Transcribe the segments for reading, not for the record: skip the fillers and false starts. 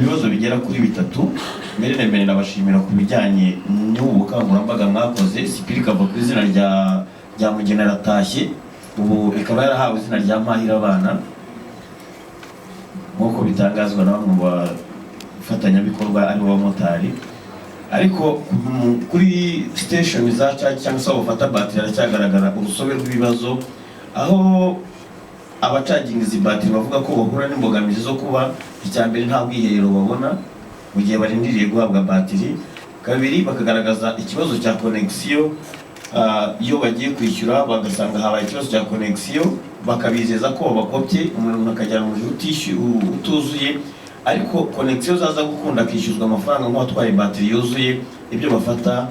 ibibazo bigera kuri bitatu. Mbere na mbere nabashimira ku bijyanye n'ubukangurambaga mwakoze. Sipiri kava ku izina rya Mugena Ratashye, ubu ikaba yarahawe izina rya Mpahira Abana nk'uko bitangazwa na bamwe mu bafatanyabikorwa ari bo bamotari. Ariko kuri station za cyangwa se bafata batiri haracyagaragara urusobe rw'ibibazo, aho abacaginga izi batiri bavuga ko bahura n'imbogamizi zo kuba icyambere nta bwiherero babona mu gihe barindiriye guhabwa batiri. Kabiri, bakagaragaza ikibazo cya connection, iyo bagiye kwishyura bagasanga habaye ikibazo cya connection, bakabizeza ko bakopye umuntu akajyana mu utuzuye, ariko connection zaza gukunda akishyuzwa amafaranga nk'uwatwaye batiri yuzuye, ibyo bafata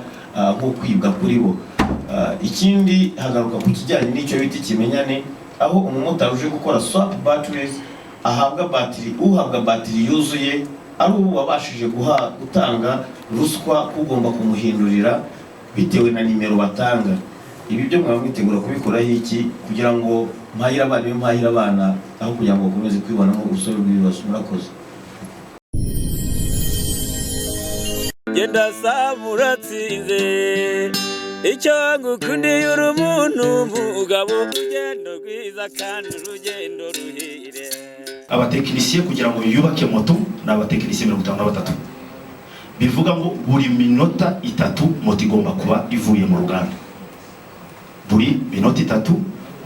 nko kwibwa kuri bo. Ikindi hagaruka ku kijyanye n'icyo bita ikimenyane, aho umumotari uje gukora swap batteries ahabwa batiri, uhabwa batiri yuzuye ari ubu wabashije gutanga ruswa kugomba kumuhindurira bitewe na nimero batanga. Ibi byo mwaba mwitegura kubikoraho iki kugira ngo Mpahira Abana iyo Mpahira Abana, aho kugira ngo bakomeze kwibonamo urusobe rw'ibibazo? Murakoze. Genda samuratsinze icyo ngukundiye uri umuntu mugabo, urugendo rwiza kandi urugendo ruhire. Abatekinisiye kugira ngo yubake moto ni abatekinisiye 53, bivuga ngo buri minota 3 moto igomba kuba ivuye mu ruganda. Buri minota 3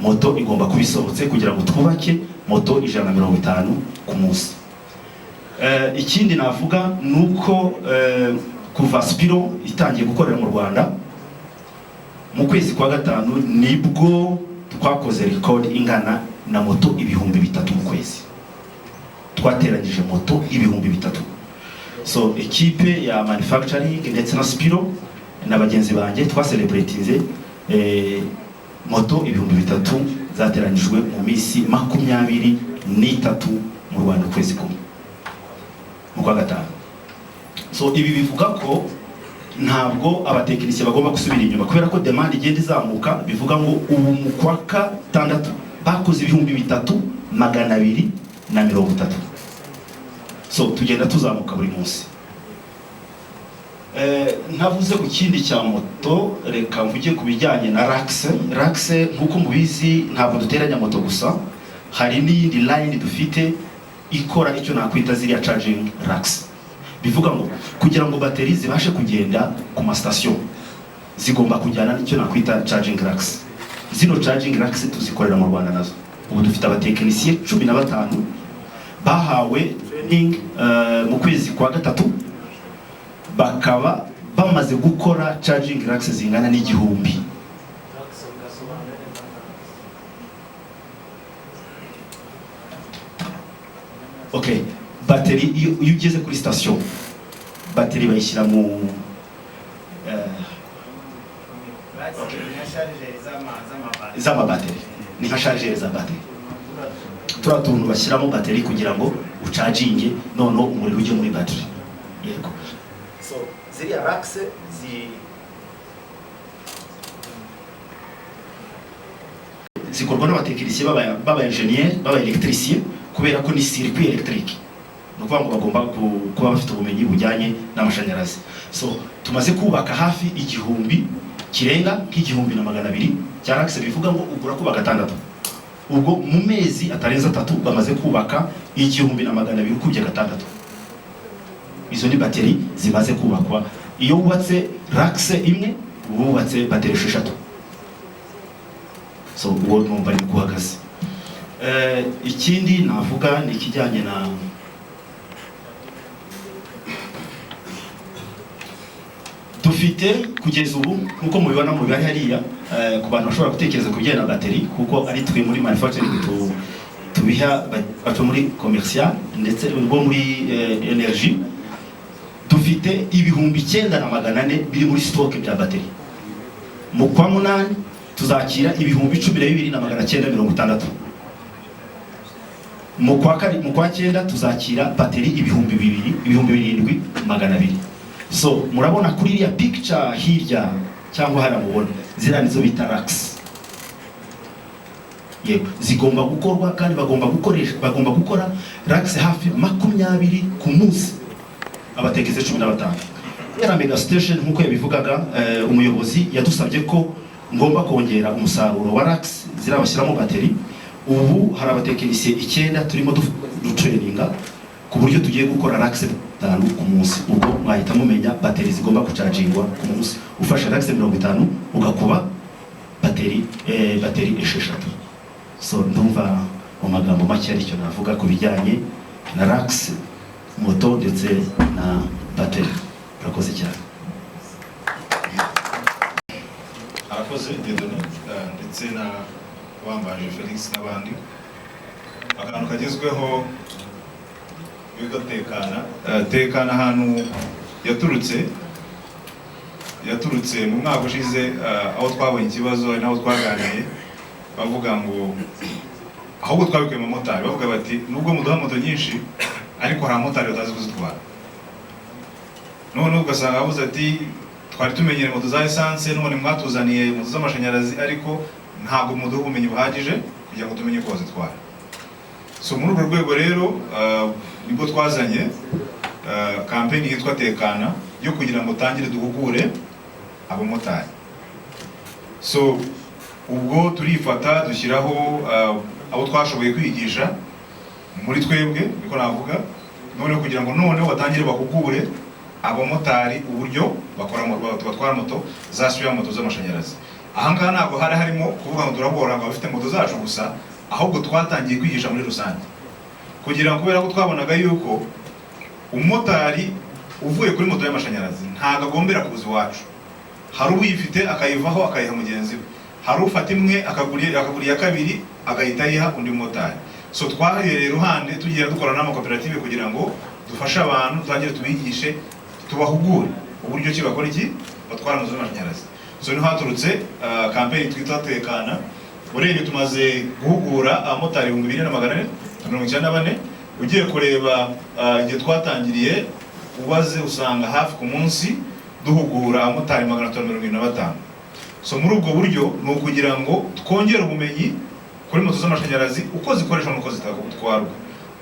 moto igomba kuba isohotse kugira ngo twubake moto 150 ku munsi. Ikindi navuga nuko kuva Spiro itangiye gukorera mu Rwanda mu kwezi kwa gatanu nibwo twakoze record ingana na moto 3,000 mu kwezi. Twateranyije moto 3,000. So equipe ya manufacturing ndetse na Spiro na bagenzi banjye twacelebratinze moto 3,000 zateranyijwe mu minsi 23 mu Rwanda kwezi kumwe mu kwa gatanu. So ibi bivuga ko ntabwo abatekinisiye bagomba gusubira inyuma kubera ko demand igenda izamuka. Bivuga ngo ubu mu kwa gatandatu bakoze 3,230. So tugenda tuzamuka buri munsi. Ntavuze ku kindi cya moto, reka mvuge ku bijyanye na Raxe. Nkuko mubizi ntabwo duteranya moto gusa, hari n'iyindi line dufite ikora icyo nakwita ziriya charging racks. Bivuga ngo kugira ngo bateri zibashe kugenda ku ma station zigomba kujyana n'icyo nakwita charging racks. Zino charging racks tuzikorera mu Rwanda nazo. Ubu dufite abatekinisiye 15 bahawe training mu kwezi kwa gatatu, bakaba bamaze gukora charging racks zingana n'1,000. Okay, bateri iyo ugeze kuri station, bateri bayishyira mu zama bateri, ni nka charger za bateri. Turatuntu bashyiramo bateri kugira ngo ucaginge none umuriro ujye muri bateri. Yego. So ziriya racks zikorwa n'abatekinisiye baba engineer, baba electricien, kubera ko ni circuit électrique. Nukuvuga ngo bagomba kuba bafite ubumenyi bujyanye n'amashanyarazi. So tumaze kubaka hafi 1,000 kirenga nk'1,200 cya racks. Bivuga ngo ugura kuba gatandatu, ubwo mu mezi atarenza 3 bamaze kubaka 1,200 ukubye gatandatu. Izo ni bateri zimaze kubakwa. Iyo wubatse racks imwe wubatse bateri 6. So uwo numva ari guhagaze. Ikindi navuga ni kijyanye na dufite kugeza ubu nkuko mubibona mu bari hariya, ku bantu bashobora gutekereza ku bijyanye na bateri, kuko ari twe muri manufacturing tubiha bato muri commercial ndetse bo muri energy. Dufite 9,400 biri muri stock bya bateri. Mu kwa munani tuzakira 12,960. Mu kwa 9 tuzakira bateri 2,700. So murabona kuri iriya picture hirya cyangwa haramubona, zira nizo bita racks. yego zigomba gukorwa kandi bagomba gukora rax hafi 20 ku munsi abatekize 15 era mega station nkuko yabivugaga. Umuyobozi yadusabye ko ngomba kongera umusaruro wa rax zirabashyiramo bateri. Ubu hari abatekinisiye 9 turimo dutraininga ku buryo tugiye gukora rax 5 ku munsi. Ubwo mwahita mumenya bateri zigomba kuchargingwa ku munsi. Ufashe rax 50 ugakuba bateri 6. So ndumva mu magambo make aricyo navuga ku bijyanye na rax, moto ndetse na bateri. Urakoze cyane. Arakoze Dieudonné ndetse na wambaje Felix n'abandi. Akantu kagezweho bigo tekana ahantu yaturutse mu mwaka ushize, aho twabonye ikibazo naho twaganiriye bavuga ngo ahubwo twabikuye mu motari, bavuga bati nubwo muduha moto nyinshi ariko hari amotari batazi kuzitwara. None ugasanga abuze ati twari tumenyere moto za essence, none mwatuzaniye moto z'amashanyarazi ariko ntabwo muduha ubumenyi buhagije kugira ngo tumenye ko bazitwara. So muri urwo rwego rero nibwo twazanye campaign yitwa Tekana yo kugira ngo tangire duhugure abamotari. So ubwo turifata dushyiraho abo twashoboye kwigisha muri twebwe niko navuga, none kugira ngo noneho batangire bahugure abamotari uburyo batwara moto zasubira moto z'amashanyarazi. Ahangaha ntabwo harimo kuvuga ngo turabora ngo bafite moto zacu gusa, ahubwo twatangiye kwigisha muri rusange kugira ngo, kubera ko twabonaga yuko umumotari uvuye kuri moto y'amashanyarazi ntabwo agombera kuza iwacu. Hari uyifite akayivaho akayiha mugenzi we, hari ufata imwe akaguriya kabiri agahita yiha undi motari. So twahereye iruhande tugiye dukora n'amakoperative kugira ngo dufashe abantu, tuzagire tubigishe, tubahugure uburyo ki bakora iki batwara moto z'amashanyarazi. So niho haturutse campaign twita Tekana. Urebye tumaze guhugura abamotari 2494. Ugiye kureba igihe twatangiriye ubaze usanga hafi ku munsi duhugura abamotari 575. So muri ubwo buryo ni ukugira ngo twongere ubumenyi kuri moto z'amashanyarazi uko zikoreshwa n'uko zitwarwa.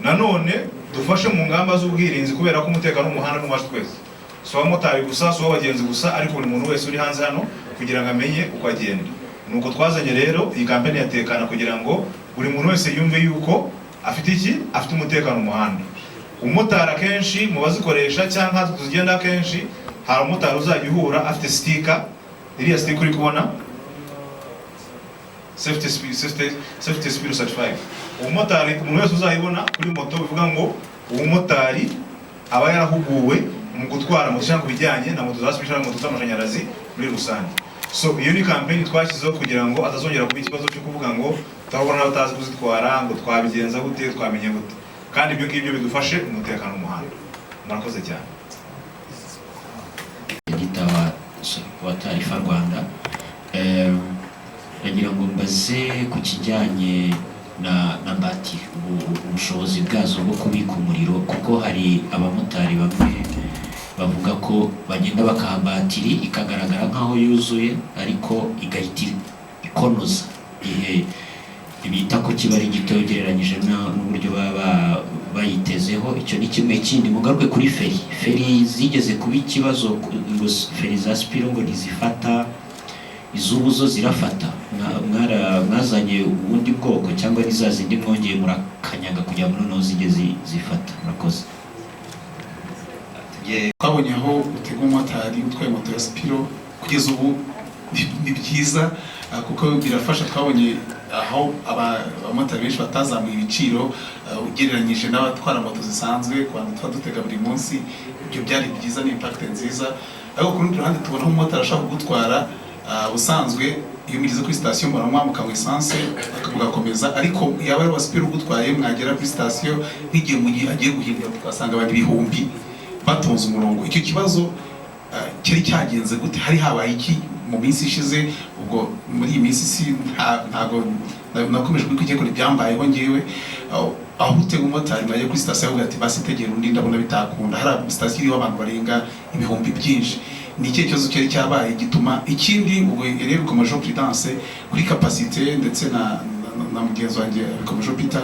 Nanone dufashe mu ngamba z'ubwirinzi kubera ko umutekano w'umuhanda n'uwacu twese. So abamotari gusa, so abagenzi gusa, ariko buri muntu wese uri hanze hano kugira ngo amenye uko agenda. Nuko twazanye rero iyi campaign ya Tekana kugira ngo buri muntu wese yumve yuko afite umutekano mu muhanda. Umumotari akenshi mu bazikoresha cyangwa tuzigenda akenshi hari umumotari uzajya uhura afite sticker, iriya sticker uri kubona safety speed certified. Umumotari umuntu wese uzayibona kuri moto bivuga ngo umumotari aba yarahuguwe mu gutwara moto cyangwa bijyanye na moto zasubisha moto z'amashanyarazi muri rusange. So iyo ni campaign twashyizeho kugira ngo atazongera kuba ikibazo cyo kuvuga ngo turabona n'abatazi kuzitwara ngo twabigenza gute, twamenye gute, kandi ibyo ngibyo bidufashe umutekano mu muhanda. Murakoze cyane. Gitawa wa Tarifa Rwanda, nagira ngo mbaze ku kijyanye na batiri, ubushobozi bwazo bwo kubika umuriro, kuko hari abamotari bamwe bavuga ko bagenda bakaha batiri ikagaragara nkaho yuzuye ariko igahita ikonoza ihe bita ko kiba ari gito ugereranyije n'uburyo baba bayitezeho. Icyo ni kimwe. Kindi mugaruke kuri feri zigeze kuba ikibazo, ngo feri za Spiro ngo ntizifata, izubu zo zirafata. Mwazanye ubundi bwoko cyangwa nizazindi mwongeye murakanyaga kugira ngo noneho zigeze zifata? Murakoze. Twabonye aho utega umumotari utwaye moto ya Spiro kugeza ubu ni byiza kuko birafasha. Twabonye aho abamotari benshi batazamuye ibiciro ugereranyije n'abatwara moto zisanzwe ku bantu dutega buri munsi. Ibyo byari byiza, ni impact nziza. Ariko ku rundi ruhande tubona umumotari ashaka kugutwara usanzwe iyo mugeze kuri station muramwa mukanywa essence akakomeza, ariko yaba ari wa Spiro ugutwaye mwagera kuri station nk'igihe mu gihe agiye guhindura twasanga abantu ibihumbi batonze umurongo. Icyo kibazo cyari cyagenze gute? Hari habaye iki mu minsi ishize? Ubwo muri iyi minsi ntago nakomeje kwikiye ko byambayeho ngewe aho utega umumotari mwaje kuri station avuga ati basi tegera undi ndabona bitakunda. Hari station iriho abantu barenga ibihumbi byinshi. Ni iki kibazo cyari cyabaye gituma? Ikindi ubwo rero ukomeje prudence kuri capacité ndetse na mugenzi wanjye bikomeje Peter,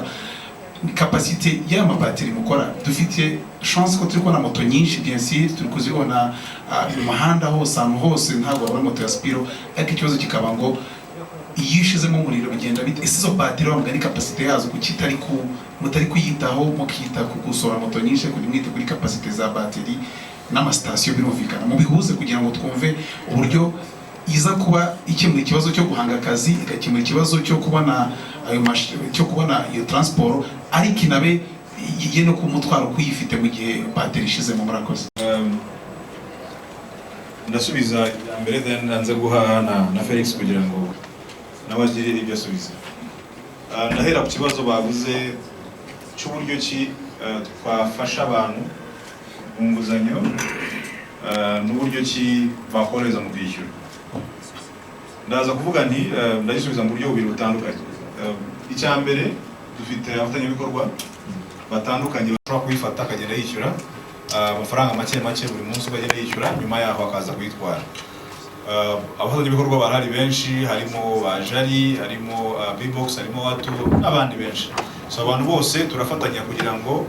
capacité y'amabateri mukora. Dufite chance ko turi kubona moto nyinshi bien sûr, turi kuzibona mu muhanda hose, ahantu hose, ntabwo wabona moto ya Spiro, ariko ikibazo kikaba ngo iyo ushizemo umuriro bigenda bite? Ese izo bateri wamugani capacité yazo kuki mutari kuyitaho, mukita kugusora moto nyinshi, kuri mwite kuri capacité za bateri n'amasitasiyo birumvikana mubihuze kugira ngo twumve uburyo iza kuba ikemura ikibazo cyo guhanga akazi, igakemura ikibazo cyo kubona iyo transport, ariko inabe ye no kumutwara kuyifite mu gihe bateri ishizemo. Murakoze. Ndasubiza mbere then nanze guha na Felix kugira ngo nabagire ibyo asubiza. Ndahera ku kibazo bavuze cy'uburyo ki twafasha abantu mu nguzanyo n'uburyo ki bakoreza mu kwishyura. Ndaza kuvuga nti ndagisubiza mu buryo bubiri butandukanye. Icya mbere dufite abafatanyabikorwa batandukanye bashobora kuyifata akagenda yishyura amafaranga make buri munsi ukagenda yishyura, nyuma yaho akaza kuyitwara. Abafatanyabikorwa barahari benshi, harimo ba Jari, harimo Bbox, harimo Watu n'abandi benshi. So abantu bose turafatanya kugira ngo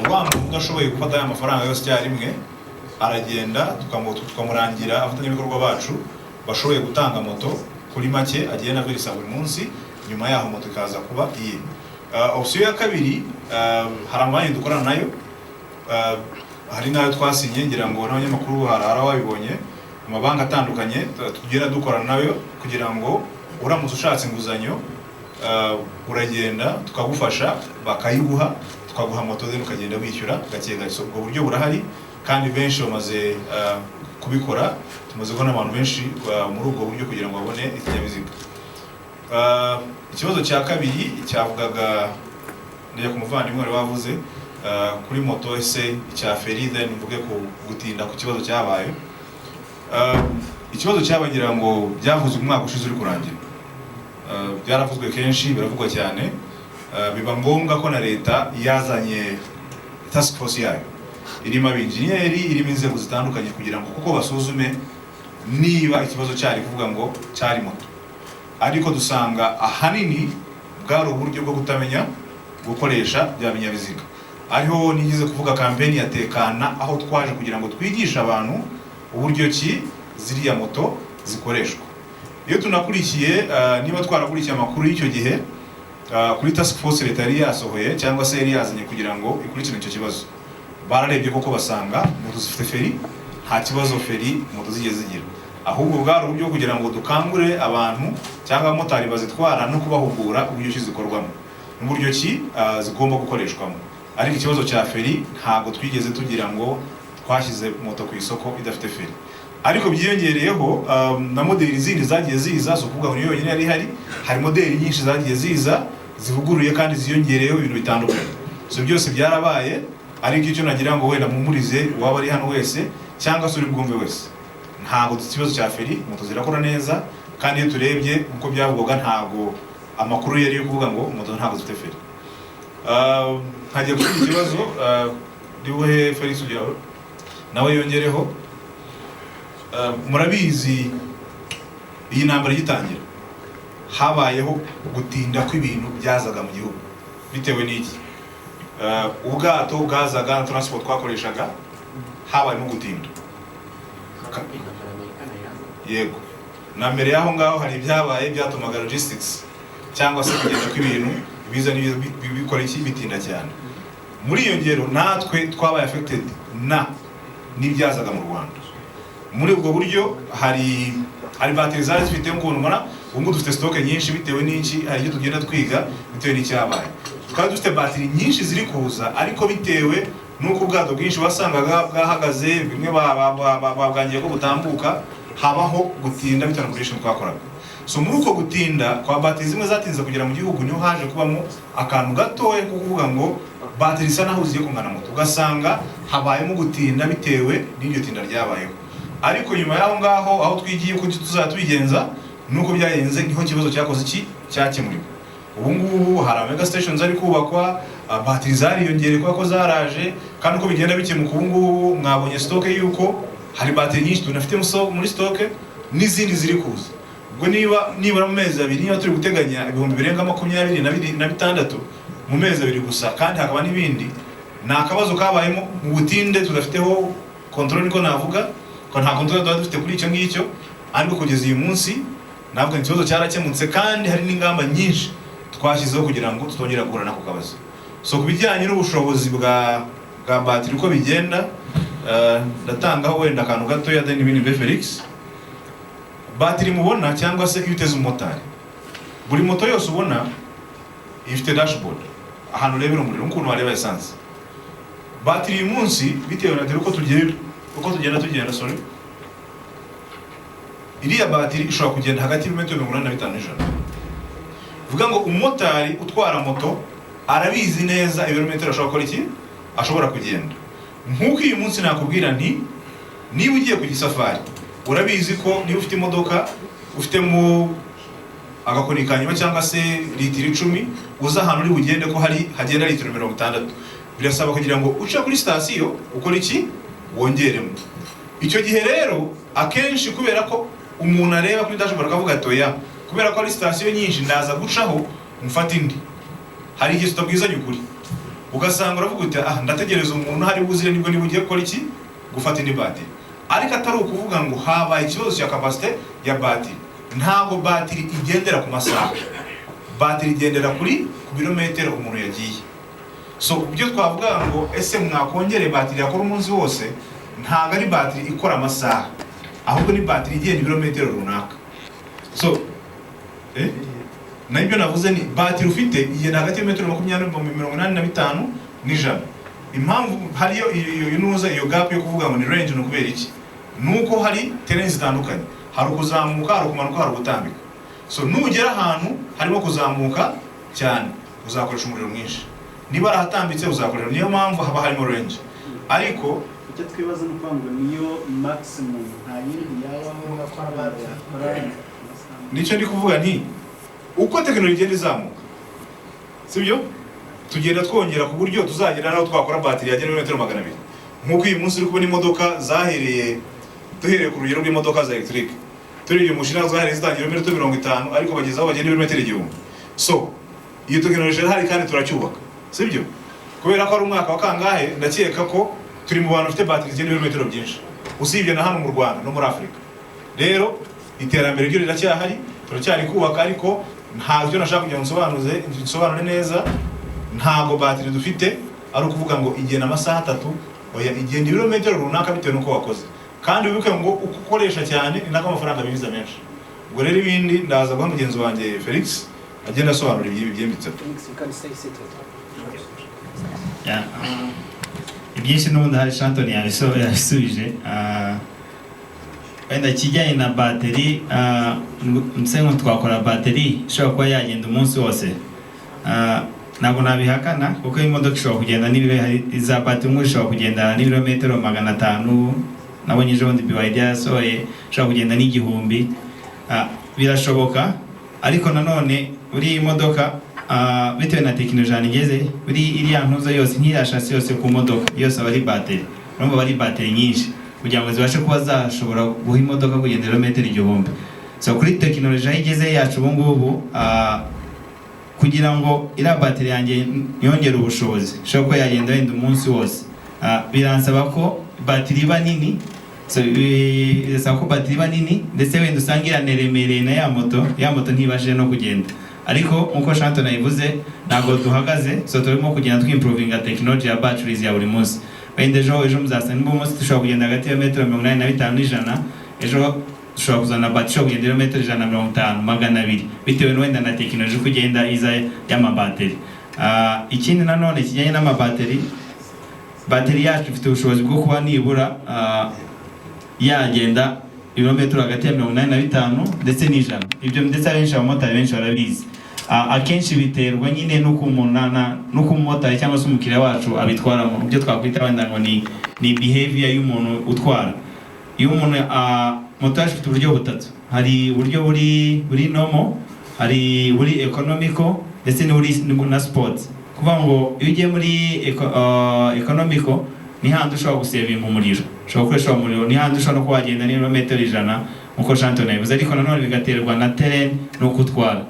wa muntu udashoboye gufata aya mafaranga yose icyarimwe aragenda tukamurangira abafatanyabikorwa bacu bashoboye gutanga moto kuri make agenda verisa buri munsi, nyuma yaho moto ikaza kuba iye. Option ya kabiri, hari amabanki dukorana nayo, hari nayo twasinye, ngira ngo n'abanyamakuru harara wabibonye, amabanki atandukanye tugenda dukorana nayo kugira ngo uramutse ushatse inguzanyo uragenda tukagufasha, bakayiguha, tukaguha moto then ukagenda wishyura gake gake. So ubwo buryo burahari kandi benshi bamaze kubikora, tumaze kubona abantu benshi muri ubwo buryo kugira ngo babone ikinyabiziga. Ikibazo cya kabiri cyavugaga ndajya ku muvandimwe wari wavuze kuri moto ese icya feri, then mvuge ku gutinda ku kibazo cyabaye. Ikibazo cyabagira ngo byavuzwe umwaka ushize uri kurangira, byaravuzwe kenshi, biravugwa cyane, biba ngombwa ko na leta yazanye task force yayo irimo abinjiniyeri, irimo inzego zitandukanye kugira ngo kuko basuzume niba ikibazo cyari kuvuga ngo cyari moto. Ariko dusanga ahanini bwari uburyo bwo kutamenya gukoresha bya binyabiziga. Ariho nigize kuvuga kampeni ya Tekana, aho twaje kugira ngo twigishe abantu uburyo ki ziriya moto zikoreshwa. Iyo tunakurikiye niba twarakurikiye amakuru y'icyo gihe kuri task force leta yari yasohoye cyangwa se yari yazanye kugira ngo ikurikirane icyo kibazo, bararebye koko basanga moto zifite feri, nta kibazo feri moto zigeze zigira, ahubwo bwari uburyo kugira ngo dukangure abantu cyangwa abamotari bazitwara no kubahugura uburyo ki zikorwamo n'uburyo ki zigomba gukoreshwamo. Ariko ikibazo cya feri ntabwo twigeze tugira ngo twashyize moto ku isoko idafite feri. Ariko byiyongereyeho na modeli zindi zagiye ziza, so kuvuga ngo niyo yonyine yari hari, hari modeli nyinshi zagiye ziza zivuguruye kandi ziyongereyeho ibintu bitandukanye. So byose byarabaye, ariko icyo nagira ngo wenda mumurize waba ari hano wese cyangwa se uri bwumve wese, ntabwo ikibazo cya feri moto zirakora neza, kandi iyo turebye uko byavugwaga ntabwo amakuru yari yo kuvuga ngo moto ntabwo zifite feri. Hagiye kugira ikibazo ndibuhe Felix ugira nawe yongereho. Murabizi iyi ntambara igitangira habayeho gutinda kw'ibintu byazaga mu gihugu bitewe n'iki, ubwato bwazaga na transport twakoreshaga habayemo gutinda. Yego, na mbere yaho ngaho hari ibyabaye byatumaga logistics cyangwa se kugenda kw'ibintu biza bikora iki bitinda cyane. Muri iyo ngero natwe twabaye affected n'ibyazaga mu Rwanda. Muri ubwo buryo hari bateri zari zifite nk'ukuntu mbona ubu dufite stock nyinshi bitewe n'iki, hari ibyo tugenda twiga bitewe n'icyabaye. Tukaba dufite bateri nyinshi ziri kuza, ariko bitewe n'uko ubwato bwinshi wasangaga bwahagaze, bimwe babwangiye ko butambuka, habaho gutinda bitewe na operation twakoraga. So muri uko gutinda kwa bateri zimwe zatinze kugera mu gihugu, niho haje kubamo akantu gatoya ko kuvuga ngo bateri isa naho zigiye kungana moto, ugasanga habayemo gutinda bitewe n'iryo tinda ryabayeho. Ariko nyuma yaho ngaho aho twigiye ko tuzatubigenza nuko byayenze, niho kibazo cyakoze iki cyakemuriwe. Ubu ngubu hari mega stations ari kubakwa, bateri zariyongere ko zaraje, kandi uko bigenda bikemuka ubu ngubu mwabonye stock yuko hari bateri nyinshi tunafite muri stock n'izindi ziri kuza. ngo nibura mu mezi abiri niba turi guteganya ibihumbi birenga 26 mu mezi abiri gusa, kandi hakaba n'ibindi, ni akabazo kabayemo mu butinde tudafiteho control, niko navuga ko nta control dufite kuri icyo ngicyo, ariko kugeza uyu munsi ntabwo ikibazo cyarakemutse, kandi hari n'ingamba nyinshi twashyizeho kugira ngo tutongera guhura n'ako kabazo. So kubijyanye n'ubushobozi bwa batiri uko bigenda, ndatangaho wenda akantu gatoya then ibindi be Felix. Batiri mubona cyangwa se iyo uteze umumotari, buri moto yose ubona ifite dashboard ahantu urebera umuriro nk'ukuntu wareba essence. Batiri uyu munsi bitewe na uko tugenda sorry, iriya batiri ishobora kugenda hagati y'ibirometero 85 n'ijana. Vuga ngo umumotari utwara moto arabizi neza ibirometero ashobora kugenda. Nk'uko uyu munsi nakubwira nti niba ugiye ku gisafari urabizi ko niba ufite imodoka ufitemo agakoni kanyuma cyangwa se litiro 10 uza ahantu uri bugende ko hagenda litiro 60, birasaba kugira ngo uce kuri station ukora iki wongeremo. Icyo gihe rero akenshi kubera ko umuntu areba kuri dashboard akavuga atoya, kubera ko ari station nyinshi ndaza gucaho mfata indi, hari igihe tutabwizanye ukuri, ugasanga uravuga uti ndategereza umuntu hari buzire nibwo nibugiye gukora iki gufata indi batiri. Ariko atari ukuvuga ngo habaye ikibazo cya capacity ya batiri. Ntabwo batiri igendera ku masaha, batiri igendera ku birometero umuntu yagiye. So ibyo twavuga ngo ese mwakongere batiri yakora umunsi wose, ntabwo ari batiri ikora amasaha, ahubwo ni batiri igenda ibirometero runaka. So nabyo navuze ni batiri ufite igenda hagati y'imetero 85 n'ijana. Impamvu hariyo iyo gap yo kuvuga ngo ni range no kubera iki, nuko hari terrain zitandukanye, hari ukuzamuka, hari ukumanuka, hari gutambika. So nugera ahantu harimo kuzamuka cyane uzakoresha umuriro mwinshi, niba arahatambitse uzakoresha, niyo mpamvu haba harimo range. Ariko icyo twibaza no kwanga niyo maximum nta yindi yabaho nicyo ndi kuvuga nti uko technology igenda izamuka, sibyo tugenda twongera ku buryo tuzagera naho twakora batiri yagera metero 200. Nk'uko uyu munsi uri kubona imodoka duhereye ku rugero rw'imodoka za electric, turi mu Bushinwa zahereye zitangira metero 50, ariko bagezaho bagenda metero 1000. So iyo technology hari kandi turacyubaka, sibyo kubera ko ari umwaka wa kangahe, ndakeka ko turi mu bantu bafite batiri zigenda metero byinshi, usibye na hano mu Rwanda no muri Afrika. Rero iterambere ryo riracyahari, turacyari kubaka, ariko ntabyo nashaka kugira ngo nsobanure neza. Ntabwo batiri dufite ari ukuvuga ngo igenda amasaha 3, oya igenda ibirometero runaka bitewe nuko wakoze, kandi wibuke ngo ukoresha cyane ni nako amafaranga biza menshi. Ubwo rero ibindi ndaza guha mugenzi wanjye Felix agenda asobanura ibi byimbitse. Ibyinshi n'ubundi hari Shantoni yabisubije. Wenda kijyanye na bateri, nsengo twakora bateri ishobora kuba yagenda umunsi wose, ntabwo nabihakana, kuko imodoka ishobora kugenda za bateri umwe ishobora kugenda n'ibirometero 500, nabonye ejo bundi BYD yasohoye ishobora kugenda n'1000. Birashoboka, ariko nanone buri imodoka bitewe na tekinoloji igeze, buri iriya ntuzo yose nk'iriya shasi yose ku modoka yose aba ari bateri, urumva bari bateri nyinshi kugira ngo zibashe kuba zashobora guha imodoka kugenda ibirometero 1000. So kuri tekinoloji igeze yacu ubu ngubu, kugira ngo iriya bateri yanjye yongere ubushobozi ishobora kuba yagenda wenda umunsi wose, biransaba ko bateri iba nini. So birasaba ko bateri iba nini, ndetse wenda usanga iraneremereye na ya moto ntibashije no kugenda. Ariko nkuko Shantoni yabivuze, ntabwo duhagaze, so turimo kugenda twimprovinga technology ya batteries ya buri munsi. Wenda ejo muzasanga nimba umunsi dushobora kugenda hagati ya metero 85 n'ijana, ejo dushobora kuzana battery ishobora kugenda metero 150, 200, bitewe wenda na technology kugenda iza y'amabateri. Ikindi nanone kijyanye n'amabateri, bateri yacu ifite ubushobozi bwo kuba nibura yagenda ibirometero hagati ya 85 ndetse n'ijana. Ibyo ndetse abenshi abamotari benshi barabizi. Akenshi biterwa nyine nuko umumotari cyangwa se umukiriya wacu abitwara mu byo twakwita wenda ngo ni behavior y'umuntu utwara. Iyo umuntu moto ifite uburyo butatu, hari uburyo buri normal, hari buri economical, ndetse n'uri na sport. Kuvuga ngo iyo ugiye muri economical ni handi ushobora gusevinga umuriro, ushobora gukoresha umuriro, ni handi ushobora no kuhagenda n'ibirometero 100 uko Shanton yabivuze, ariko nanone bigaterwa na terrain no kutwara.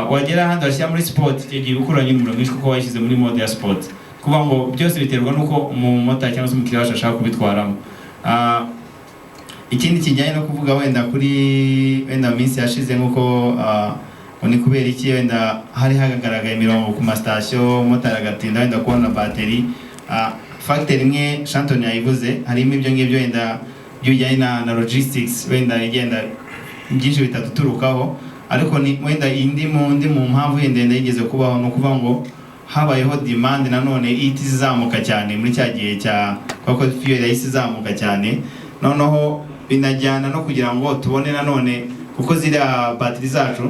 Wagera ahandi washyira muri sport igihe ukuranye umuriro mwinshi kuko washyize muri mode ya sport, kuvuga ngo byose biterwa nuko umumotari cyangwa se umukiriya wacu ashaka kubitwaramo. Ikindi kijyanye no kuvuga wenda kuri wenda mu minsi yashize nkuko ni kubera iki wenda hari hagaragaye imirongo ku masitasiyo, umumotari agatinda wenda kubona bateri. Factor imwe Shanton yayivuze, harimo ibyo ngibyo wenda bijyanye na logistics, wenda igenda byinshi bitatuturukaho, ariko ni wenda indi mu mpamvu yenda yigeze kubaho, no kuvuga ngo habayeho demand nanone ihita izamuka cyane muri cya gihe cya kuko fuel yahise izamuka cyane, noneho binajyana no kugira ngo tubone nanone kuko ziriya battery zacu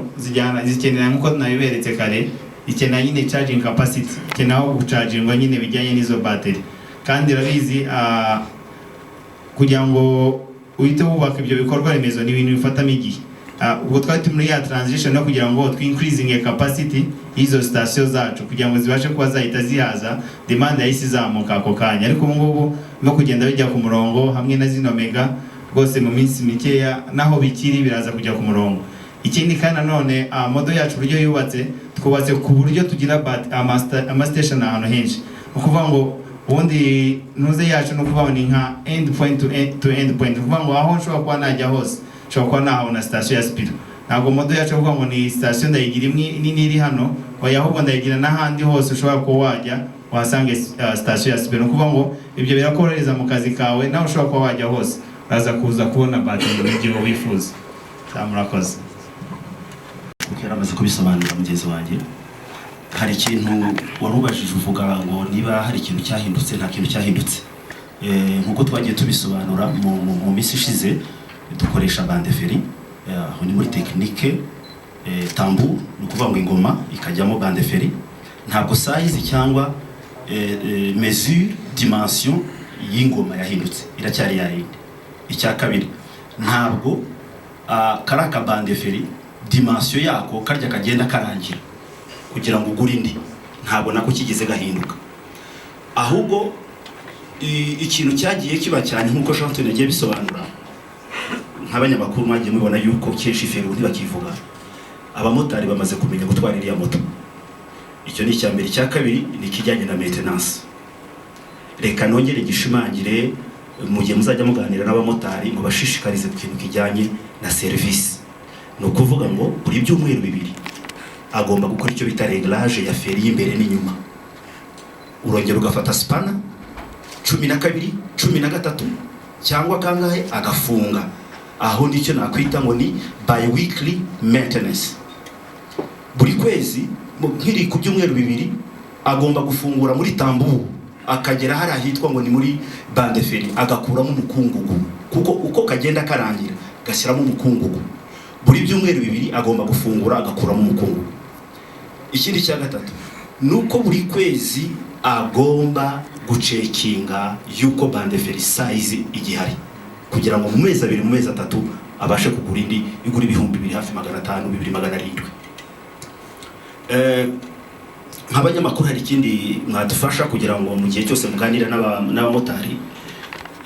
zikenera nkuko nabiberetse kare, ikenera nyine charging capacity, ikenera guchargingwa nyine bijyanye n'izo battery, kandi urabizi kugira ngo uhite wubaka ibyo bikorwa remezo ni ibintu bifatamo igihe. Ubwo twari muri ya transition no kugira ngo increasing capacity y'izo station zacu kugira ngo zibashe kuba zahita zihaza demand yahise izamuka ako kanya, ariko ubu ngubu no kugenda bijya ku murongo hamwe na zino mega rwose mu minsi mikeya naho bikiri biraza kujya ku murongo. Ikindi kandi nanone modo yacu uburyo yubatse, twubatse ku buryo tugira ama station ahantu henshi, ukuvuga ngo ubundi nuze yacu no kuvuga ni nka end point to end point, ukuvuga ngo aho nshobora kuba najya hose nshobora kuba nahabona station ya Spiro. Ntabwo modo yacu kuvuga ngo ni station ndayigira nini iri hano, oya ahubwo ndayigira n'ahandi hose ushobora kuba wajya wasange station ya Spiro. Ukuvuga ngo ibyo birakorohereza mu kazi kawe, naho ushobora kuba wajya hose uraza kuza kubona bateri mu gihe wifuza. Murakoze. Kuko yaramaze kubisobanura mugenzi wanjye, hari ikintu warubajije uvuga ngo niba hari ikintu cyahindutse. Nta kintu cyahindutse. Nkuko twagiye tubisobanura mu minsi ishize, dukoresha bandeferi, ni muri technique tambour, ni ukuvuga ngo ingoma ikajyamo bandeferi. Ntabwo size cyangwa mesure dimension y'ingoma yahindutse, iracyari yayindi. Icya kabiri, ntabwo karaka bandeferi dimension yako karya kagenda karangira kugira ngo ugure indi, ntabwo nako kigeze gahinduka. Ahubwo ikintu cyagiye kiba cyane nkuko Shanton yagiye bisobanura, nk'abanyamakuru mwagiye mubona yuko kenshi feri undi bakivuga abamotari bamaze kumenya gutwara iriya moto. Icyo ni icya mbere. Icya kabiri ni kijyanye na maintenance. Reka nongere gishimangire mu gihe muzajya muganira n'abamotari ngo bashishikarize ku kintu kijyanye na service. Ni ukuvuga ngo buri byumweru bibiri agomba gukora icyo bita reglage ya feri y'imbere n'inyuma. Urongera ugafata spana 12, 13 cyangwa kangahe agafunga. Aho nicyo nakwita ngo ni bi-weekly maintenance. Buri kwezi nkiri ku byumweru bibiri agomba gufungura muri tambu, akagera hari ahitwa ngo ni muri bandeferi, agakuramo umukungugu, kuko uko kagenda karangira gashyiramo umukungugu. Buri byumweru bibiri agomba gufungura agakuramo umukungugu. Ikindi cya gatatu nuko buri kwezi agomba gucekinga yuko bandeferi size igihari, kugira ngo mu mezi 2 mu mezi 3 abashe kugura indi igura 2,000 hafi 500 2,700. Nk'abanyamakuru hari ikindi mwadufasha kugira ngo mu gihe cyose muganira n'abamotari,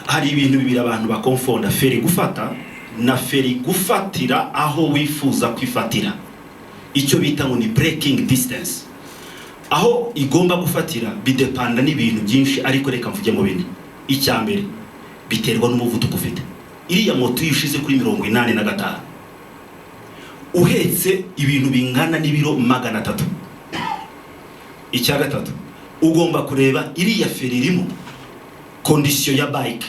hari ibintu bibiri abantu bakonfonda: feri gufata na feri gufatira aho wifuza kwifatira. Icyo bita ngo ni braking distance. Aho igomba gufatira bidepanda n'ibintu byinshi, ariko reka mvuge mu bindi. Icya mbere biterwa n'umuvuduko ufite. Iriya moto yishize kuri 85 uhetse ibintu bingana n'ibiro 300. Icya gatatu ugomba kureba iriya feri irimo condition ya bike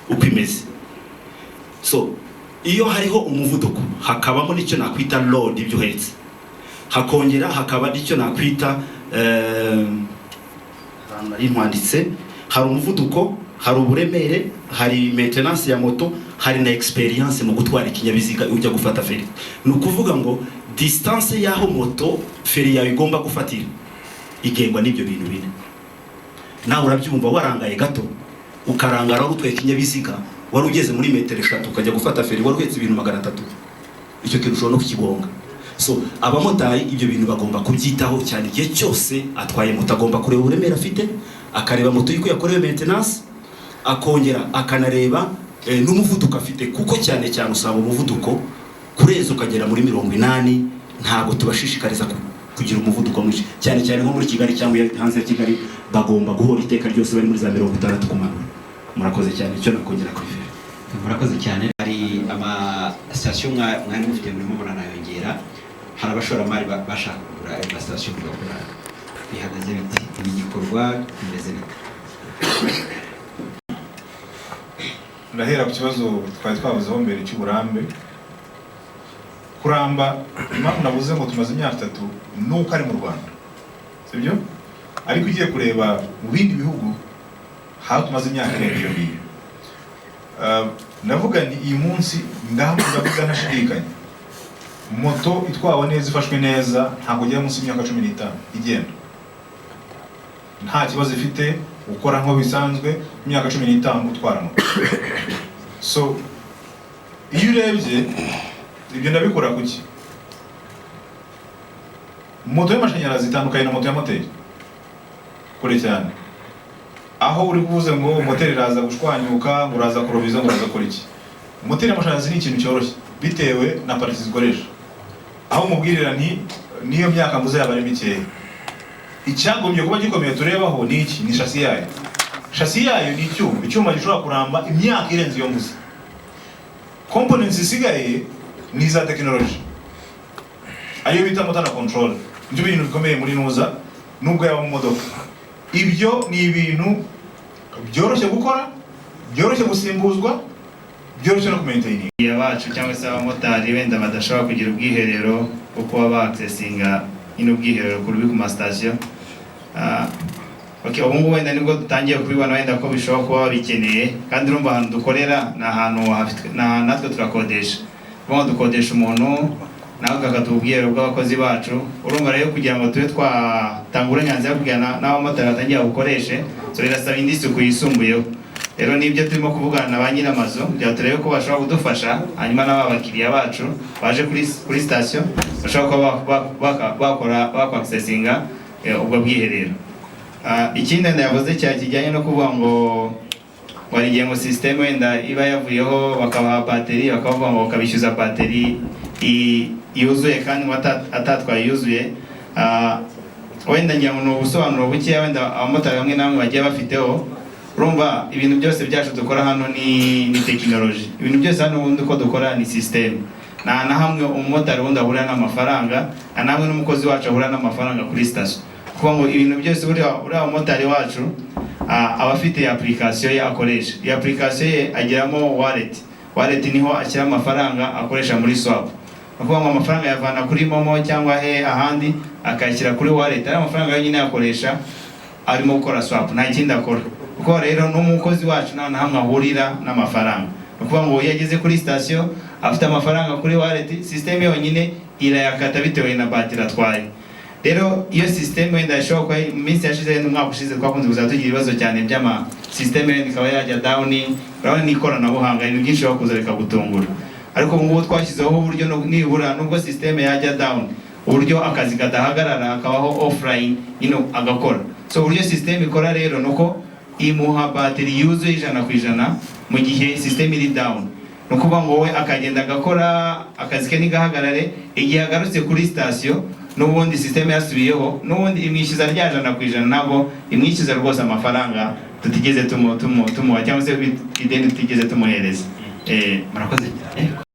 uko imeze. So iyo hariho umuvuduko hakabamo nicyo nakwita load ibyo uhetse, hakongera hakaba nicyo nakwita nari mwanditse, hari umuvuduko, hari uburemere, hari maintenance ya moto, hari na experience mu gutwara ikinyabiziga ujya gufata feri. Ni ukuvuga ngo distance y'aho moto feri yawe igomba gufatira igengwa n'ibyo bintu bine. Nawe urabyumva warangaye gato ukarangara utwaye ikinyabiziga wari ugeze muri metero 3 ukajya gufata feri wari uhetse ibintu 300, icyo kintu ushobora no kukibonga. So abamotari ibyo bintu bagomba kubyitaho cyane. Igihe cyose atwaye moto agomba kureba uburemere afite, akareba moto yuko yakorewe maintenance, akongera akanareba n'umuvuduko afite, kuko cyane cyane usaba umuvuduko kureza ukagera muri 80, ntabwo tubashishikariza kugira umuvuduko mwinshi, cyane cyane nko muri Kigali cyangwa hanze ya Kigali bagomba guhora iteka ryose bari muri za 60 kumanura. Murakoze cyane, icyo nakongera kuri feri. Murakoze cyane. Hari ama station mwari mufite murimo muranayongera, hari abashoramari bashaka kugura ama station bagura, bihagaze biti ibi gikorwa kimeze bite? Ndahera ku kibazo twari twavuzeho mbere cy'uburambe. Kuramba impamvu navuze ngo tumaze imyaka 3 nuko ari mu Rwanda, sibyo? Ariko ugiye kureba mu bindi bihugu haho tumaze imyaka irenga iyo. Navuga ni iyi munsi ndavuga ntashidikanya, moto itwawe neza ifashwe neza ntabwo ujya munsi y'imyaka 15 igenda, nta kibazo ifite, ukora nko bisanzwe imyaka 15 utwara moto. So iyo urebye ibyo ndabikora kuki, moto y'amashanyarazi itandukanye na moto ya moteri kure cyane. Aho uri kuvuze ngo moteri iraza gushwanyuka, uraza kurobiza, uraza kora iki. Moteri y'amashanyarazi ni ikintu cyoroshye bitewe na pariti zikoresha. Aho mubwirira nti niyo myaka mvuze yabari mikeya, icyagombye kuba gikomeye turebaho ni iki, ni chassis yayo. Chassis yayo ni icyuma gishobora kuramba imyaka irenze iyo mvuze. Components zisigaye ni za technology, ayo bita motor control. Ibyo bintu bikomeye muri nuza nubwo yaba mu modoka. Ibyo ni ibintu byoroshye gukora, byoroshye gusimbuzwa, byoroshye no kumaintain. Abacu cyangwa se abamotari wenda badashobora kugira ubwiherero uko baba accessinga ubwiherero kuri ku ma station. Okay, ubu wenda nibwo dutangiye kubibona wenda ko bishobora kuba bikeneye, kandi urumva ahantu dukorera na ahantu hafite natwe turakodesha. Ubwo dukodesha umuntu nawe akatubwira ubw'abakozi bacu. Urumva rero kugira ngo tube twatanga uburenganzira kugana n'abamotari batangiye gukoresha, so birasaba indi suku yisumbuyeho. Rero nibyo turimo kuvugana na ba nyir'amazu kugira turebe ko bashobora kudufasha, hanyuma n'abakiriya bacu baje kuri station bashobora kuba bakora accessinga ubwo bwiherero. Ikindi ndavuze cyane kijyanye no kuvuga ngo warigiye mu system wenda iba yavuyeho bakabaha battery, bakavuga ngo bakabishyuza battery yuzuye kandi atatwaye yuzuye. Wenda ngira ngo ubusobanuro buke wenda abamotari bamwe namwe bagiye bafiteho. Urumva ibintu byose byacu dukora hano ni technology, ibintu byose hano ubundi uko dukora ni system. Na hamwe umumotari wundi ahura n'amafaranga, namwe n'umukozi wacu ahura n'amafaranga kuri station. Kuko ngo ibintu byose uriya umumotari wacu abafite application ye akoresha. Iyi application ye agiramo wallet niho ashyira amafaranga akoresha muri swap. Kuko ngo amafaranga yavana kuri Momo cyangwa ahandi akayishyira kuri wallet, ari amafaranga yonyine yakoresha arimo gukora swap, nta kindi akora. Kuko rero n'umukozi wacu nta hamwe ahurira n'amafaranga. Kuko ngo yageze kuri station afite amafaranga kuri wallet, system yonyine irayakata bitewe na battery atwaye. Rero iyo system wenda ishobora mu minsi yashize n'umwaka ushize twakunze kuzatugira ibibazo cyane by'ama system wenda ikaba yajya down, urabona n'ikoranabuhanga ibintu byinshi bakuza bikagutungura. Ariko ubu ngubu twashyizeho uburyo nibura nubwo system yajya down, uburyo akazi kadahagarara akabaho offline agakora. So uburyo system ikora rero nuko imuha battery yuzuye 100% mu gihe system iri down. Nukuvuga ngo we akagenda agakora akazi ke nigahagarare, igihe agarutse kuri station n'ubundi system yasubiyeho, n'ubundi imwishyuza rya 100% nabo imwishyuza rwose amafaranga tutigeze tumuha cyangwa se ideni tutigeze tumuhereza. Murakoze cyane.